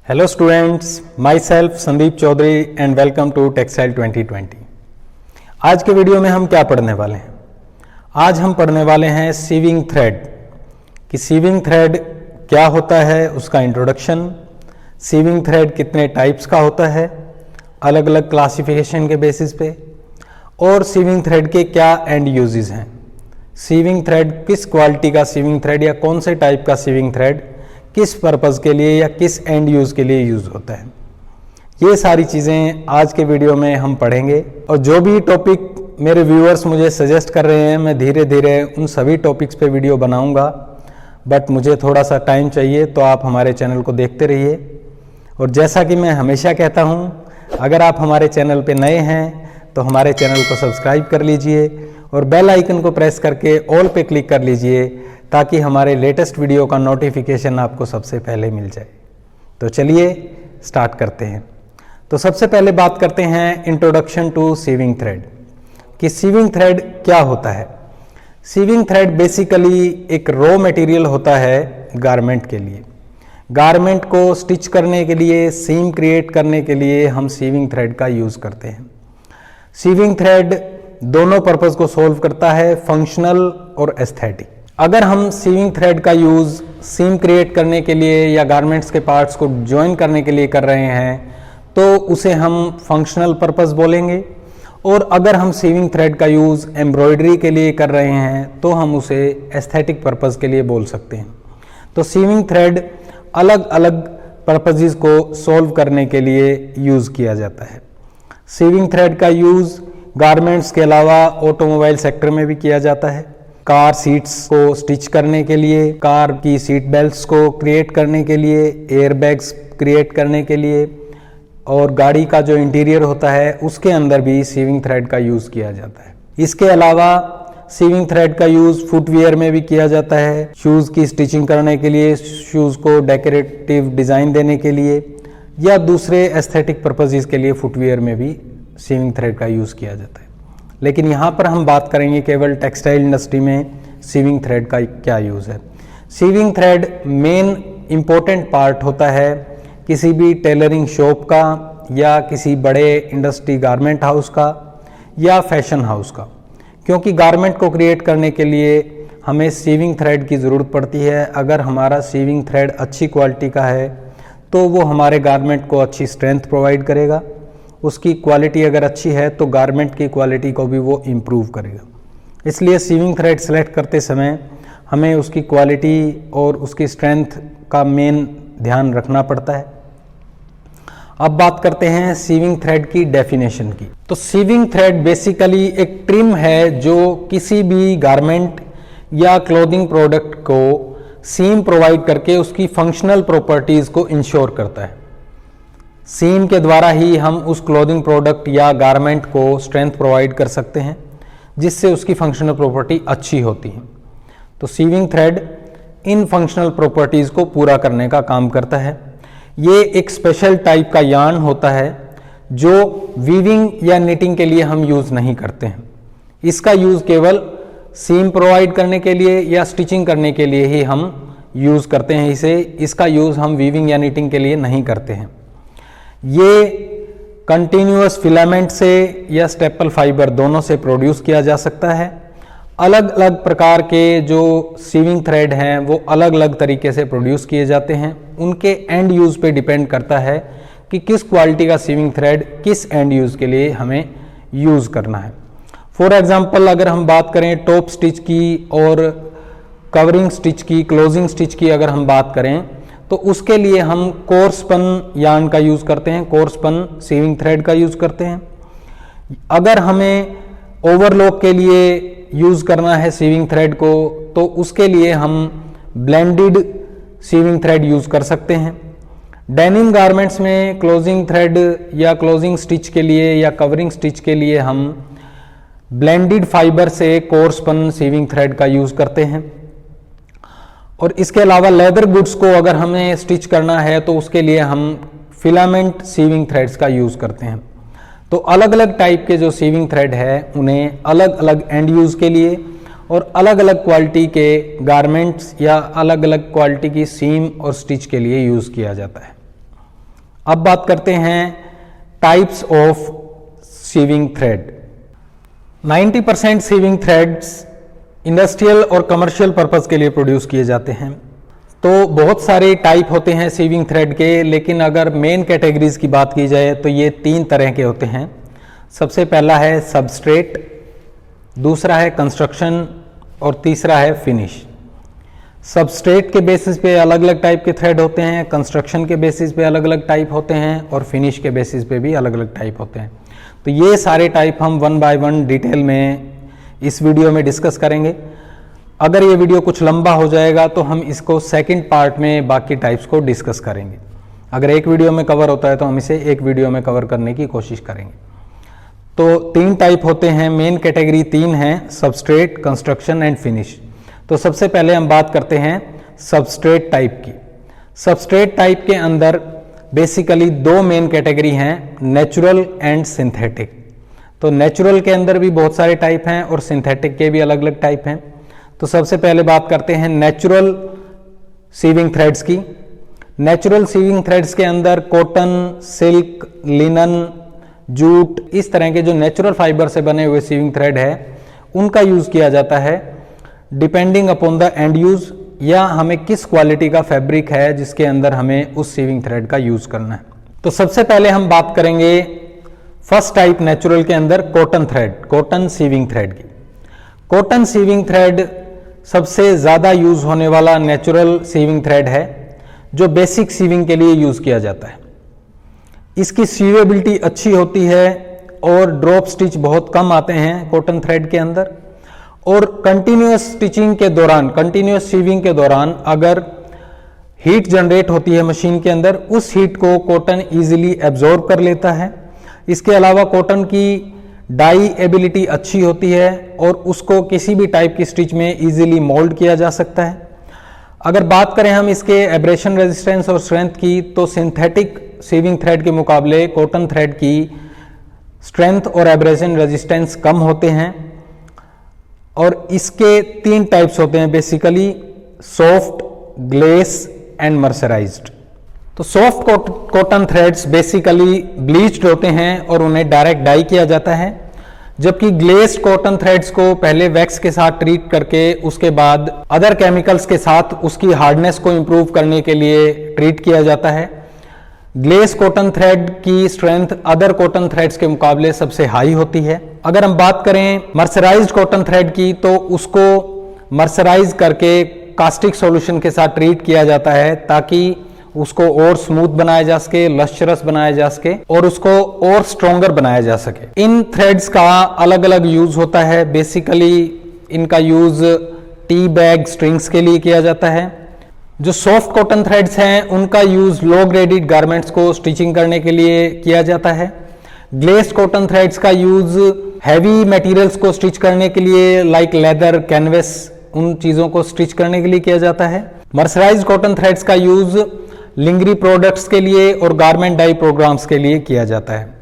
Hello students, myself Sandeep Chaudhary and welcome to Textile 2020। आज के video में हम क्या पढ़ने वाले हैं? आज हम पढ़ने वाले हैं सीविंग थ्रेड कि सीविंग थ्रेड क्या होता है, उसका इंट्रोडक्शन, सीविंग थ्रेड कितने टाइप्स का होता है अलग अलग क्लासिफिकेशन के बेसिस पे, और सीविंग थ्रेड के क्या एंड यूजेस हैं। सीविंग थ्रेड किस क्वालिटी का सीविंग थ्रेड या कौन से टाइप का सीविंग थ्रेड किस पर्पज़ के लिए या किस एंड यूज़ के लिए यूज़ होता है, ये सारी चीज़ें आज के वीडियो में हम पढ़ेंगे। और जो भी टॉपिक मेरे व्यूअर्स मुझे सजेस्ट कर रहे हैं, मैं धीरे धीरे उन सभी टॉपिक्स पे वीडियो बनाऊंगा, बट मुझे थोड़ा सा टाइम चाहिए, तो आप हमारे चैनल को देखते रहिए। और जैसा कि मैं हमेशा कहता हूँ, अगर आप हमारे चैनल पे नए हैं तो हमारे चैनल को सब्सक्राइब कर लीजिए और बेल आइकन को प्रेस करके ऑल पे क्लिक कर लीजिए, ताकि हमारे लेटेस्ट वीडियो का नोटिफिकेशन आपको सबसे पहले मिल जाए। तो चलिए स्टार्ट करते हैं। तो सबसे पहले बात करते हैं इंट्रोडक्शन टू सीविंग थ्रेड कि सीविंग थ्रेड क्या होता है। सीविंग थ्रेड बेसिकली एक रॉ मटेरियल होता है गारमेंट के लिए। गारमेंट को स्टिच करने के लिए, सीम क्रिएट करने के लिए हम सीविंग थ्रेड का यूज़ करते हैं। सीविंग थ्रेड दोनों पर्पज़ को सोल्व करता है, फंक्शनल और एस्थेटिक। अगर हम सीविंग थ्रेड का यूज़ सीम क्रिएट करने के लिए या गारमेंट्स के पार्ट्स को ज्वाइन करने के लिए कर रहे हैं तो उसे हम फंक्शनल पर्पस बोलेंगे, और अगर हम सीविंग थ्रेड का यूज़ एम्ब्रॉयडरी के लिए कर रहे हैं तो हम उसे एस्थेटिक पर्पस के लिए बोल सकते हैं। तो सीविंग थ्रेड अलग अलग पर्पसेस को सोल्व करने के लिए यूज़ किया जाता है। सीविंग थ्रेड का यूज़ गारमेंट्स के अलावा ऑटोमोबाइल सेक्टर में भी किया जाता है। कार सीट्स को स्टिच करने के लिए, कार की सीट बेल्ट्स को क्रिएट करने के लिए, एयर बैग्स क्रिएट करने के लिए, और गाड़ी का जो इंटीरियर होता है उसके अंदर भी सीविंग थ्रेड का यूज़ किया जाता है। इसके अलावा सीविंग थ्रेड का यूज़ फुटवियर में भी किया जाता है, शूज़ की स्टिचिंग करने के लिए, शूज़ को डेकोरेटिव डिज़ाइन देने के लिए, या दूसरे एस्थेटिक पर्पसेस के लिए फुटवियर में भी सीविंग थ्रेड का यूज़ किया जाता है। लेकिन यहाँ पर हम बात करेंगे केवल टेक्सटाइल इंडस्ट्री में सीविंग थ्रेड का क्या यूज़ है। Sewing thread main important part होता है किसी भी टेलरिंग शॉप का, या किसी बड़े इंडस्ट्री गारमेंट हाउस का, या फैशन हाउस का, क्योंकि गारमेंट को क्रिएट करने के लिए हमें सीविंग थ्रेड की ज़रूरत पड़ती है। अगर हमारा सीविंग थ्रेड अच्छी क्वालिटी का है तो वो हमारे गारमेंट को अच्छी स्ट्रेंथ प्रोवाइड करेगा। उसकी क्वालिटी अगर अच्छी है तो गारमेंट की क्वालिटी को भी वो इम्प्रूव करेगा। इसलिए सीविंग थ्रेड सेलेक्ट करते समय हमें उसकी क्वालिटी और उसकी स्ट्रेंथ का मेन ध्यान रखना पड़ता है। अब बात करते हैं सीविंग थ्रेड की डेफिनेशन की। तो सीविंग थ्रेड बेसिकली एक ट्रिम है जो किसी भी गारमेंट या क्लोथिंग प्रोडक्ट को सीम प्रोवाइड करके उसकी फंक्शनल प्रॉपर्टीज को इंश्योर करता है। सीम के द्वारा ही हम उस क्लोथिंग प्रोडक्ट या गारमेंट को स्ट्रेंथ प्रोवाइड कर सकते हैं, जिससे उसकी फंक्शनल प्रॉपर्टी अच्छी होती है। तो सीविंग थ्रेड इन फंक्शनल प्रॉपर्टीज को पूरा करने का काम करता है। ये एक स्पेशल टाइप का यार्न होता है जो वीविंग या निटिंग के लिए हम यूज़ नहीं करते हैं। इसका यूज़ केवल सीम प्रोवाइड करने के लिए या स्टिचिंग करने के लिए ही हम यूज़ करते हैं इसे। इसका यूज़ हम वीविंग या निटिंग के लिए नहीं करते हैं। ये कंटिन्यूअस फिलामेंट से या स्टेपल फाइबर दोनों से प्रोड्यूस किया जा सकता है। अलग अलग प्रकार के जो सीविंग थ्रेड हैं वो अलग अलग तरीके से प्रोड्यूस किए जाते हैं। उनके एंड यूज़ पे डिपेंड करता है कि किस क्वालिटी का सीविंग थ्रेड किस एंड यूज़ के लिए हमें यूज़ करना है। फॉर एग्जांपल अगर हम बात करें टॉप स्टिच की और कवरिंग स्टिच की, क्लोजिंग स्टिच की अगर हम बात करें, तो उसके लिए हम कोर्सपन यार्न का यूज़ करते हैं, कोर्सपन सीविंग थ्रेड का यूज़ करते हैं। अगर हमें ओवरलॉक के लिए यूज़ करना है सीविंग थ्रेड को, तो उसके लिए हम ब्लेंडेड सीविंग थ्रेड यूज़ कर सकते हैं। डेनिम गारमेंट्स में क्लोजिंग थ्रेड या क्लोजिंग स्टिच के लिए या कवरिंग स्टिच के लिए हम ब्लेंडेड फाइबर से कोर्सपन सीविंग थ्रेड का यूज़ करते हैं। और इसके अलावा लेदर गुड्स को अगर हमें स्टिच करना है तो उसके लिए हम फिलामेंट सीविंग थ्रेड्स का यूज़ करते हैं। तो अलग अलग टाइप के जो सीविंग थ्रेड है उन्हें अलग अलग एंड यूज़ के लिए और अलग अलग क्वालिटी के गारमेंट्स या अलग अलग क्वालिटी की सीम और स्टिच के लिए यूज़ किया जाता है। अब बात करते हैं types of sewing thread. 90% sewing threads industrial और कमर्शियल पर्पस के लिए प्रोड्यूस किए जाते हैं। तो बहुत सारे टाइप होते हैं सीविंग थ्रेड के, लेकिन अगर मेन कैटेगरीज की बात की जाए तो ये 3 तरह के होते हैं। सबसे पहला है सबस्ट्रेट, दूसरा है कंस्ट्रक्शन और तीसरा है फिनिश। सबस्ट्रेट के बेसिस पे अलग अलग टाइप के थ्रेड होते हैं, कंस्ट्रक्शन के बेसिस पे अलग अलग टाइप होते हैं और फिनिश के बेसिस पे भी अलग अलग टाइप होते हैं। तो ये सारे टाइप हम 1 बाय 1 डिटेल में इस वीडियो में डिस्कस करेंगे। अगर ये वीडियो कुछ लंबा हो जाएगा तो हम इसको सेकंड पार्ट में बाकी टाइप्स को डिस्कस करेंगे। अगर एक वीडियो में कवर होता है तो हम इसे एक वीडियो में कवर करने की कोशिश करेंगे। तो 3 टाइप होते हैं, मेन कैटेगरी 3 हैं, सबस्ट्रेट, कंस्ट्रक्शन एंड फिनिश। तो सबसे पहले हम बात करते हैं सबस्ट्रेट टाइप की। सबस्ट्रेट टाइप के अंदर बेसिकली 2 मेन कैटेगरी हैं, नेचुरल एंड सिंथेटिक। तो नेचुरल के अंदर भी बहुत सारे टाइप हैं और सिंथेटिक के भी अलग अलग टाइप हैं। तो सबसे पहले बात करते हैं नेचुरल सीविंग थ्रेड्स की। नेचुरल सीविंग थ्रेड्स के अंदर कॉटन, सिल्क, लिनन, जूट, इस तरह के जो नेचुरल फाइबर से बने हुए सीविंग थ्रेड है उनका यूज किया जाता है depending upon the end use, या हमें किस क्वालिटी का फैब्रिक है जिसके अंदर हमें उस सीविंग थ्रेड का यूज करना है। तो सबसे पहले हम बात करेंगे फर्स्ट टाइप नेचुरल के अंदर cotton thread, cotton sewing thread की। कॉटन सीविंग थ्रेड सबसे ज्यादा यूज होने वाला नेचुरल सीविंग थ्रेड है जो बेसिक सीविंग के लिए यूज किया जाता है। इसकी सीवेबिलिटी अच्छी होती है और ड्रॉप स्टिच बहुत कम आते हैं कॉटन थ्रेड के अंदर। और कंटिन्यूअस स्टिचिंग के दौरान, कंटिन्यूअस सीविंग के दौरान अगर हीट जनरेट होती है मशीन के अंदर, उस हीट को कॉटन इजीली एब्जॉर्ब कर लेता है। इसके अलावा कॉटन की डाई एबिलिटी अच्छी होती है और उसको किसी भी टाइप की स्टिच में इजीली मोल्ड किया जा सकता है। अगर बात करें हम इसके एब्रेशन रेजिस्टेंस और स्ट्रेंथ की, तो सिंथेटिक सीविंग थ्रेड के मुकाबले कॉटन थ्रेड की स्ट्रेंथ और एब्रेशन रेजिस्टेंस कम होते हैं। और इसके 3 टाइप्स होते हैं basically, soft, glace and mercerised. तो soft cotton threads basically bleached होते हैं और उन्हें डायरेक्ट डाई किया जाता है, जबकि ग्लेस्ड कॉटन थ्रेड्स को पहले वैक्स के साथ ट्रीट करके उसके बाद अदर केमिकल्स के साथ उसकी हार्डनेस को इंप्रूव करने के लिए ट्रीट किया जाता है। ग्लेस कॉटन थ्रेड की स्ट्रेंथ अदर कॉटन थ्रेड्स के मुकाबले सबसे हाई होती है। अगर हम बात करें मर्सराइज्ड कॉटन थ्रेड की, तो उसको मर्सराइज करके कास्टिक सॉल्यूशन के साथ ट्रीट किया जाता है ताकि उसको और स्मूथ बनाया जा सके, लश्चरस बनाया जा सके और उसको और स्ट्रॉन्गर बनाया जा सके। इन थ्रेड्स का अलग अलग यूज होता है। बेसिकली इनका यूज टी बैग स्ट्रिंग्स के लिए किया जाता है। जो सॉफ्ट कॉटन थ्रेड्स हैं उनका यूज लो ग्रेडेड गारमेंट्स को स्टिचिंग करने के लिए किया जाता है। ग्लेस्ड कॉटन थ्रेड्स का यूज हैवी मटेरियल्स को स्टिच करने के लिए, लाइक लेदर, कैनवस, उन चीजों को स्टिच करने के लिए किया जाता है। मर्सराइज्ड कॉटन थ्रेड्स का यूज लिंगरी प्रोडक्ट्स के लिए और गारमेंट डाई प्रोग्राम्स के लिए किया जाता है।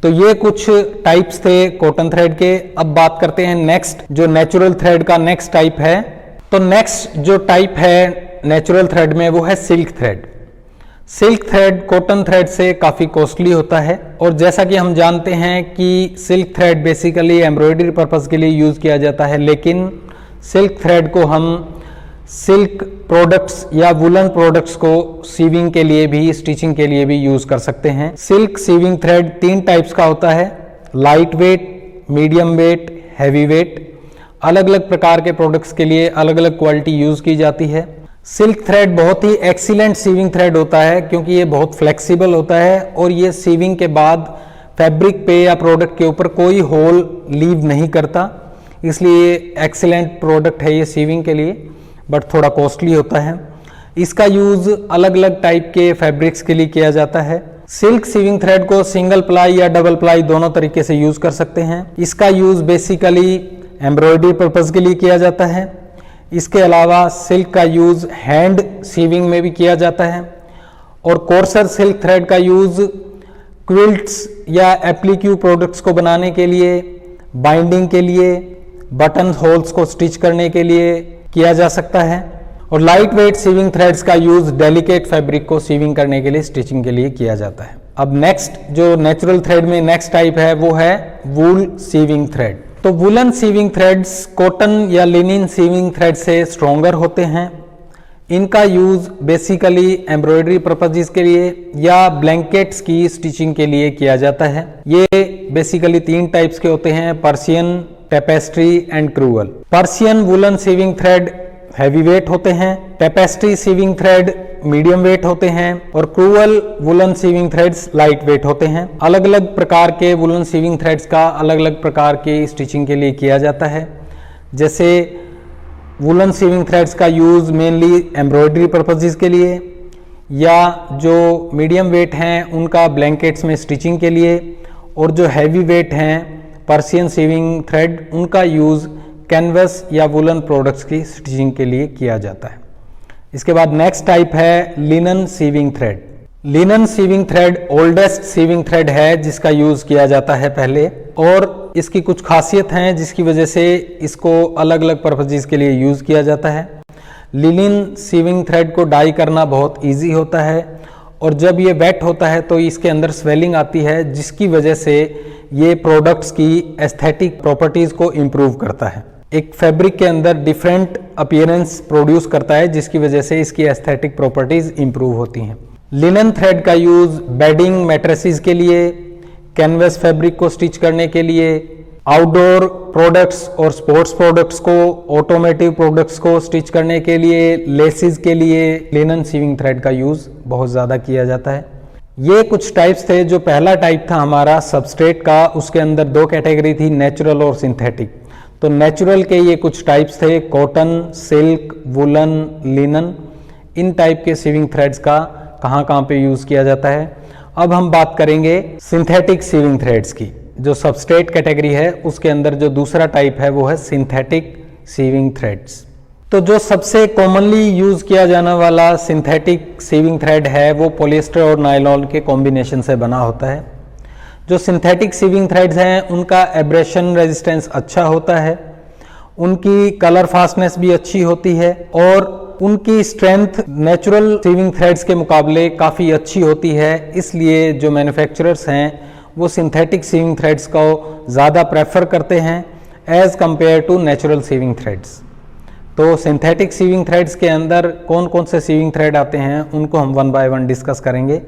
तो ये कुछ टाइप्स थे कॉटन थ्रेड के। अब बात करते हैं नेक्स्ट, जो नेचुरल थ्रेड का नेक्स्ट टाइप है। तो नेक्स्ट जो टाइप है नेचुरल थ्रेड में वो है silk thread. Silk thread cotton thread से काफी कॉस्टली होता है और जैसा कि हम जानते हैं कि silk thread basically embroidery purpose के लिए यूज किया जाता है, लेकिन सिल्क थ्रेड को हम सिल्क प्रोडक्ट्स या वुलन प्रोडक्ट्स को सीविंग के लिए भी, स्टिचिंग के लिए भी यूज कर सकते हैं। सिल्क सीविंग थ्रेड 3 टाइप्स का होता है, light weight, medium wait, heavy weight. अलग अलग प्रकार के प्रोडक्ट्स के लिए अलग अलग क्वालिटी यूज की जाती है। सिल्क थ्रेड बहुत ही एक्सीलेंट सीविंग थ्रेड होता है क्योंकि ये बहुत फ्लेक्सिबल होता है और ये सीविंग के बाद फैब्रिक पे या प्रोडक्ट के ऊपर कोई होल लीव नहीं करता, इसलिए एक्सीलेंट प्रोडक्ट है ये सीविंग के लिए, बट थोड़ा कॉस्टली होता है। इसका यूज अलग अलग टाइप के फैब्रिक्स के लिए किया जाता है। सिल्क सीविंग थ्रेड को सिंगल प्लाई या डबल प्लाई दोनों तरीके से यूज कर सकते हैं। इसका यूज बेसिकली एम्ब्रॉयडरी पर्पस के लिए किया जाता है। इसके अलावा सिल्क का यूज हैंड सीविंग में भी किया जाता है और कोर्सर सिल्क थ्रेड का यूज क्विल्ट्स या एप्लीक्यू प्रोडक्ट्स को बनाने के लिए, बाइंडिंग के लिए, बटन होल्स को स्टिच करने के लिए किया जा सकता है। और लाइट वेट सीविंग थ्रेड्स का यूज डेलिकेट फैब्रिक को सीविंग करने के लिए, स्टिचिंग के लिए किया जाता है। अब नेक्स्ट जो नेचुरल थ्रेड में नेक्स्ट टाइप है वो है वूल सीविंग थ्रेड। तो वुलन सीविंग थ्रेड्स कॉटन या लिनिन सीविंग थ्रेड से स्ट्रॉन्गर होते हैं। इनका यूज बेसिकली एम्ब्रॉयडरी पर्पजेस के लिए या ब्लैंकेट्स की स्टिचिंग के लिए किया जाता है। ये बेसिकली 3 टाइप्स के होते हैं, Persian, tapestry and crewel. Persian woollen sewing thread heavy weight होते हैं, tapestry sewing thread medium weight होते हैं और crewel woollen sewing threads light weight होते हैं। अलग अलग प्रकार के वुलन सीविंग थ्रेड्स का अलग अलग प्रकार की स्टिचिंग के लिए किया जाता है। जैसे वुलन सीविंग थ्रेड्स का यूज मेनली एम्ब्रॉयडरी पर्पजेस के लिए, या जो मीडियम वेट हैं उनका ब्लैंकेट्स में स्टिचिंग के लिए, और जो हैवी वेट हैं पर्शियन सीविंग थ्रेड उनका यूज कैनवस या वुलन प्रोडक्ट्स की स्टिचिंग के लिए किया जाता है। इसके बाद नेक्स्ट टाइप है linen sewing thread. Linen sewing thread oldest sewing thread है जिसका यूज किया जाता है पहले, और इसकी कुछ खासियत हैं जिसकी वजह से इसको अलग अलग पर्पजेस के लिए यूज किया जाता है। लिनन सीविंग थ्रेड को डाई करना बहुत इजी होता है, और जब ये वेट होता है तो इसके अंदर स्वेलिंग आती है जिसकी वजह से ये प्रोडक्ट्स की एस्थेटिक प्रॉपर्टीज को इम्प्रूव करता है। एक फैब्रिक के अंदर डिफरेंट अपीयरेंस प्रोड्यूस करता है जिसकी वजह से इसकी एस्थेटिक प्रॉपर्टीज इंप्रूव होती हैं। लिनन थ्रेड का यूज बेडिंग मैट्रेसेस के लिए, कैनवस फैब्रिक को स्टिच करने के लिए, आउटडोर प्रोडक्ट्स और स्पोर्ट्स प्रोडक्ट्स को, ऑटोमेटिव प्रोडक्ट्स को स्टिच करने के लिए, लेसेस के लिए लिनन सीविंग थ्रेड का यूज बहुत ज़्यादा किया जाता है। ये कुछ टाइप्स थे। जो पहला टाइप था हमारा सबस्ट्रेट का, उसके अंदर 2 कैटेगरी थी, नेचुरल और सिंथेटिक। तो नेचुरल के ये कुछ टाइप्स थे, कॉटन, सिल्क, वुलन, लिनन। इन टाइप के सीविंग थ्रेड्स का कहाँ पे यूज किया जाता है। अब हम बात करेंगे सिंथेटिक सीविंग थ्रेड्स की। जो सबस्ट्रेट कैटेगरी है उसके अंदर जो दूसरा टाइप है वो है सिंथेटिक सीविंग थ्रेड्स। तो जो सबसे कॉमनली यूज किया जाने वाला सिंथेटिक सीविंग थ्रेड है वो पॉलिएस्टर और नायलॉन के कॉम्बिनेशन से बना होता है। जो सिंथेटिक सीविंग थ्रेड्स हैं उनका एब्रेशन रेजिस्टेंस अच्छा होता है, उनकी कलर फास्टनेस भी अच्छी होती है, और उनकी स्ट्रेंथ नेचुरल सीविंग थ्रेड्स के मुकाबले काफ़ी अच्छी होती है। इसलिए जो मैन्युफैक्चरर्स हैं वो सिंथेटिक सीविंग थ्रेड्स को ज़्यादा प्रेफर करते हैं as compare to natural sewing threads. तो सिंथेटिक सीविंग थ्रेड्स के अंदर कौन कौन से सीविंग थ्रेड आते हैं उनको हम 1 बाय 1 डिस्कस करेंगे।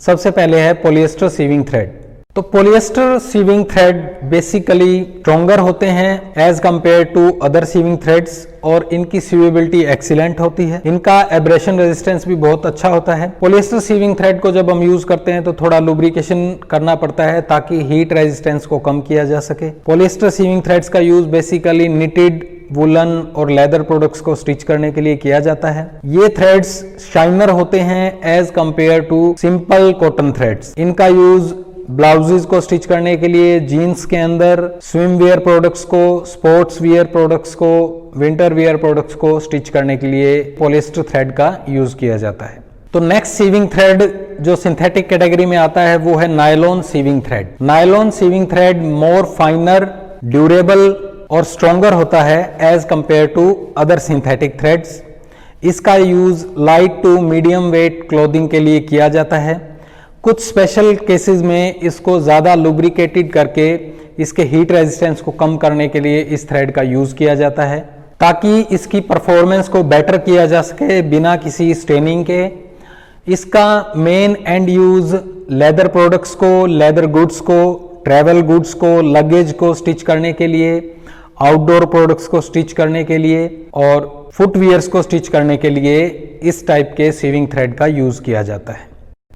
सबसे पहले है पॉलिएस्टर सीविंग थ्रेड। तो polyester sewing thread basically stronger होते हैं as compare to other sewing threads, और इनकी सीवेबिलिटी एक्सीलेंट होती है। इनका एब्रेशन रेजिस्टेंस भी बहुत अच्छा होता है। पॉलिएस्टर सीविंग थ्रेड को जब हम यूज करते हैं तो थोड़ा लुब्रिकेशन करना पड़ता है ताकि हीट रेजिस्टेंस को कम किया जा सके। पॉलिएस्टर सीविंग थ्रेड्स का यूज बेसिकली निटेड, वुलन और लेदर प्रोडक्ट्स को स्टिच करने के लिए किया जाता है। ये थ्रेड्स शाइनर होते हैं as compare to simple cotton threads. इनका यूज ब्लाउजेस को स्टिच करने के लिए, जीन्स के अंदर, स्विम वेयर प्रोडक्ट्स को, स्पोर्ट्स वियर प्रोडक्ट्स को, विंटर वियर प्रोडक्ट्स को स्टिच करने के लिए पॉलिएस्टर थ्रेड का यूज किया जाता है। तो नेक्स्ट सीविंग थ्रेड जो सिंथेटिक कैटेगरी में आता है वो है nylon sewing thread. Nylon sewing thread more finer, durable और स्ट्रॉन्गर होता है as compare to other synthetic threads. इसका use light to medium weight clothing के लिए किया जाता है। कुछ स्पेशल केसेस में इसको ज़्यादा लुब्रिकेटेड करके इसके हीट रेजिस्टेंस को कम करने के लिए इस थ्रेड का यूज़ किया जाता है ताकि इसकी परफॉर्मेंस को बेटर किया जा सके बिना किसी स्टेनिंग के। इसका main and use leather products को, लेदर गुड्स को, ट्रैवल गुड्स को, लगेज को स्टिच करने के लिए, आउटडोर प्रोडक्ट्स को स्टिच करने के लिए और फुटवियर्स को स्टिच करने के लिए इस टाइप के सीविंग थ्रेड का यूज़ किया जाता है।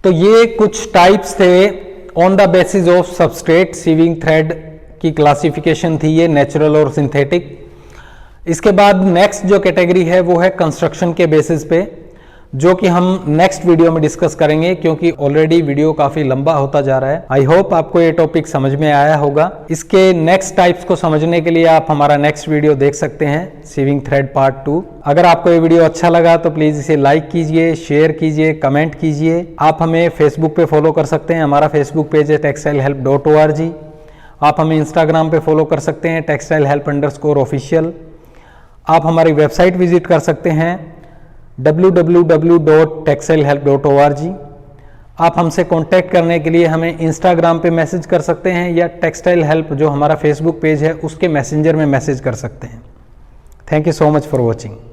तो ये कुछ टाइप्स थे on the basis of substrate sewing thread की क्लासिफिकेशन थी ये, नेचुरल और सिंथेटिक। इसके बाद नेक्स्ट जो कैटेगरी है वो है कंस्ट्रक्शन के बेसिस पे, जो कि हम नेक्स्ट वीडियो में डिस्कस करेंगे क्योंकि ऑलरेडी वीडियो काफी लंबा होता जा रहा है। आई होप आपको ये टॉपिक समझ में आया होगा। इसके नेक्स्ट टाइप्स को समझने के लिए आप हमारा नेक्स्ट वीडियो देख सकते हैं, सीविंग थ्रेड पार्ट 2। अगर आपको ये वीडियो अच्छा लगा तो प्लीज इसे लाइक कीजिए, शेयर कीजिए, कमेंट कीजिए। आप हमें फेसबुक पे फॉलो कर सकते हैं, हमारा फेसबुक पेज है textilehelp.org। आप हमें इंस्टाग्राम पे फॉलो कर सकते हैं textilehelp_official। आप हमारी वेबसाइट विजिट कर सकते हैं www.textilehelp.org। आप हमसे कांटेक्ट करने के लिए हमें इंस्टाग्राम पे मैसेज कर सकते हैं या टेक्सटाइल हेल्प जो हमारा फेसबुक पेज है उसके मैसेंजर में मैसेज कर सकते हैं। Thank you so much for watching.